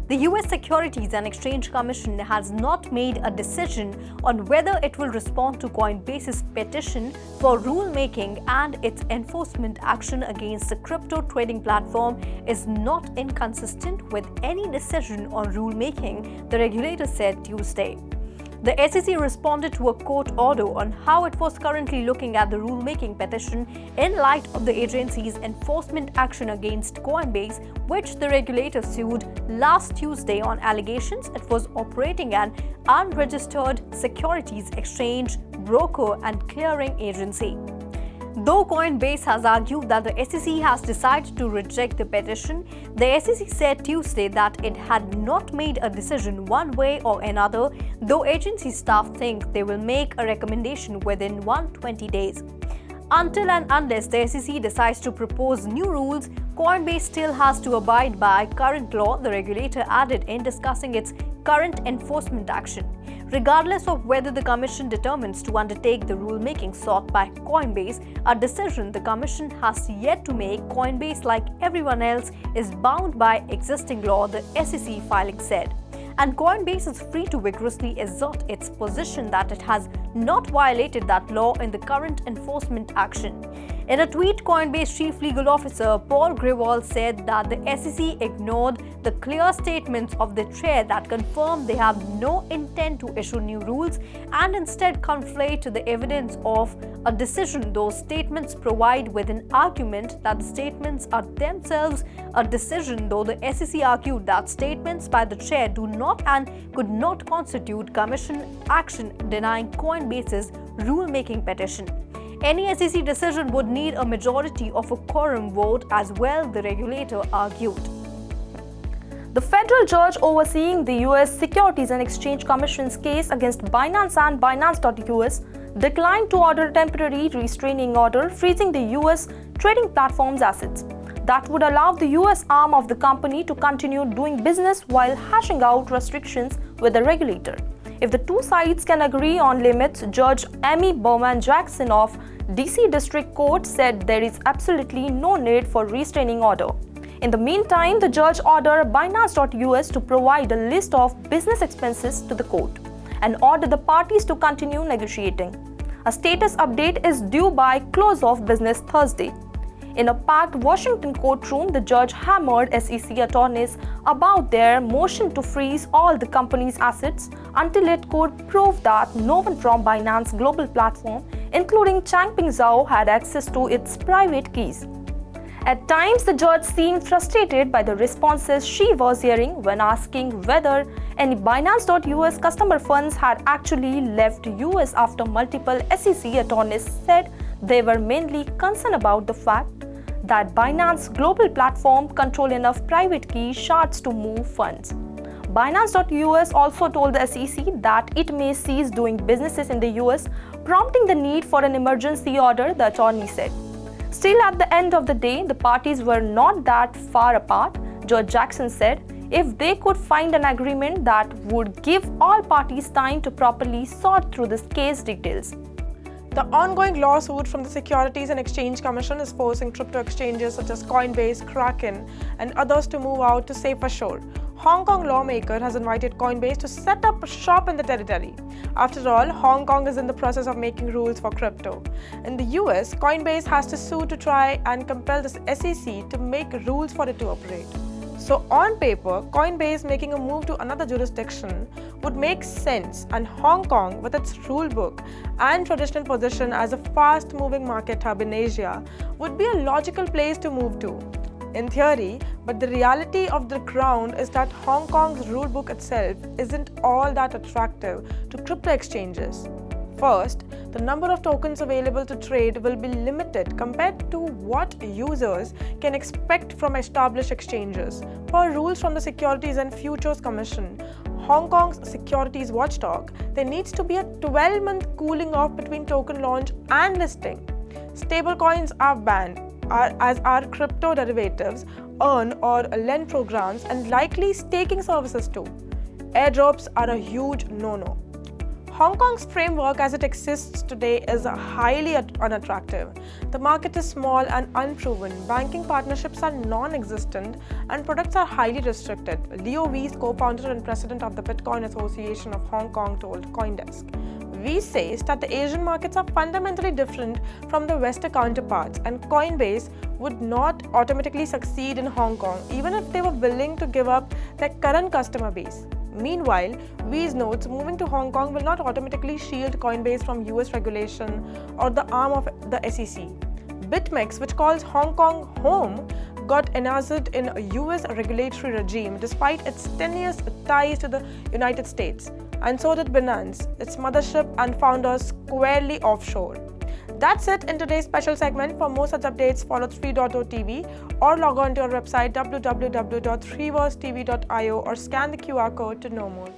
The US Securities and Exchange Commission has not made a decision on whether it will respond to Coinbase's petition for rulemaking, and its enforcement action against the crypto trading platform is not inconsistent with any decision on rulemaking, the regulator said Tuesday. The SEC responded to a court order on how it was currently looking at the rulemaking petition in light of the agency's enforcement action against Coinbase, which the regulator sued last Tuesday on allegations it was operating an unregistered securities exchange, broker, and clearing agency. Though Coinbase has argued that the SEC has decided to reject the petition, the SEC said Tuesday that it had not made a decision one way or another, though agency staff think they will make a recommendation within 120 days. Until and unless the SEC decides to propose new rules, Coinbase still has to abide by current law, the regulator added in discussing its current enforcement action. Regardless of whether the Commission determines to undertake the rulemaking sought by Coinbase, a decision the Commission has yet to make, Coinbase, like everyone else, is bound by existing law, the SEC filing said. And Coinbase is free to vigorously assert its position that it has not violated that law in the current enforcement action. In a tweet, Coinbase Chief Legal Officer Paul Grewal said that the SEC ignored the clear statements of the chair that confirmed they have no intent to issue new rules and instead conflate the evidence of a decision. Those statements provide with an argument that the statements are themselves a decision, though the SEC argued that statements by the chair do not and could not constitute Commission action denying Coinbase's rulemaking petition. Any SEC decision would need a majority of a quorum vote as well, the regulator argued. The federal judge overseeing the US Securities and Exchange Commission's case against Binance and Binance.US declined to order a temporary restraining order freezing the US trading platform's assets. That would allow the US arm of the company to continue doing business while hashing out restrictions with the regulator. If the two sides can agree on limits, Judge Amy Berman Jackson of DC District Court said there is absolutely no need for restraining order. In the meantime, the judge ordered Binance.US to provide a list of business expenses to the court and ordered the parties to continue negotiating. A status update is due by close of business Thursday. In a packed Washington courtroom, the judge hammered SEC attorneys about their motion to freeze all the company's assets until it could prove that no one from Binance global platform, including Changpeng Zhao, had access to its private keys. At times, the judge seemed frustrated by the responses she was hearing when asking whether any Binance.US customer funds had actually left US after multiple SEC attorneys said they were mainly concerned about the fact that Binance global platform control enough private key shards to move funds. Binance.US also told the SEC that it may cease doing businesses in the US, prompting the need for an emergency order, the attorney said. Still, at the end of the day, the parties were not that far apart, Judge Jackson said, if they could find an agreement that would give all parties time to properly sort through this case details. The ongoing lawsuit from the Securities and Exchange Commission is forcing crypto exchanges such as Coinbase, Kraken, and others to move out to safer shore. Hong Kong lawmaker has invited Coinbase to set up shop in the territory. After all, Hong Kong is in the process of making rules for crypto. In the US, Coinbase has to sue to try and compel the SEC to make rules for it to operate. So on paper, Coinbase making a move to another jurisdiction would make sense, and Hong Kong, with its rule book and traditional position as a fast-moving market hub in Asia, would be a logical place to move to. In theory, but the reality of the ground is that Hong Kong's rule book itself isn't all that attractive to crypto exchanges. First, the number of tokens available to trade will be limited compared to what users can expect from established exchanges. Per rules from the Securities and Futures Commission, Hong Kong's securities watchdog, there needs to be a 12-month cooling off between token launch and listing. Stablecoins are banned, as are crypto derivatives, earn or lend programs, and likely staking services too. Airdrops are a huge no-no. Hong Kong's framework as it exists today is highly unattractive. The market is small and unproven, banking partnerships are non-existent, and products are highly restricted, Leo Weiss, co-founder and president of the Bitcoin Association of Hong Kong, told CoinDesk. Weiss says that the Asian markets are fundamentally different from the Western counterparts, and Coinbase would not automatically succeed in Hong Kong even if they were willing to give up their current customer base. Meanwhile, Weiss notes moving to Hong Kong will not automatically shield Coinbase from US regulation or the arm of the SEC. BitMEX, which calls Hong Kong home, got enacted in a US regulatory regime despite its tenuous ties to the United States, and so did Binance, its mothership and founders squarely offshore. That's it in today's special segment. For more such updates, follow 3.0 TV or log on to our website www.3versetv.io or scan the QR code to know more.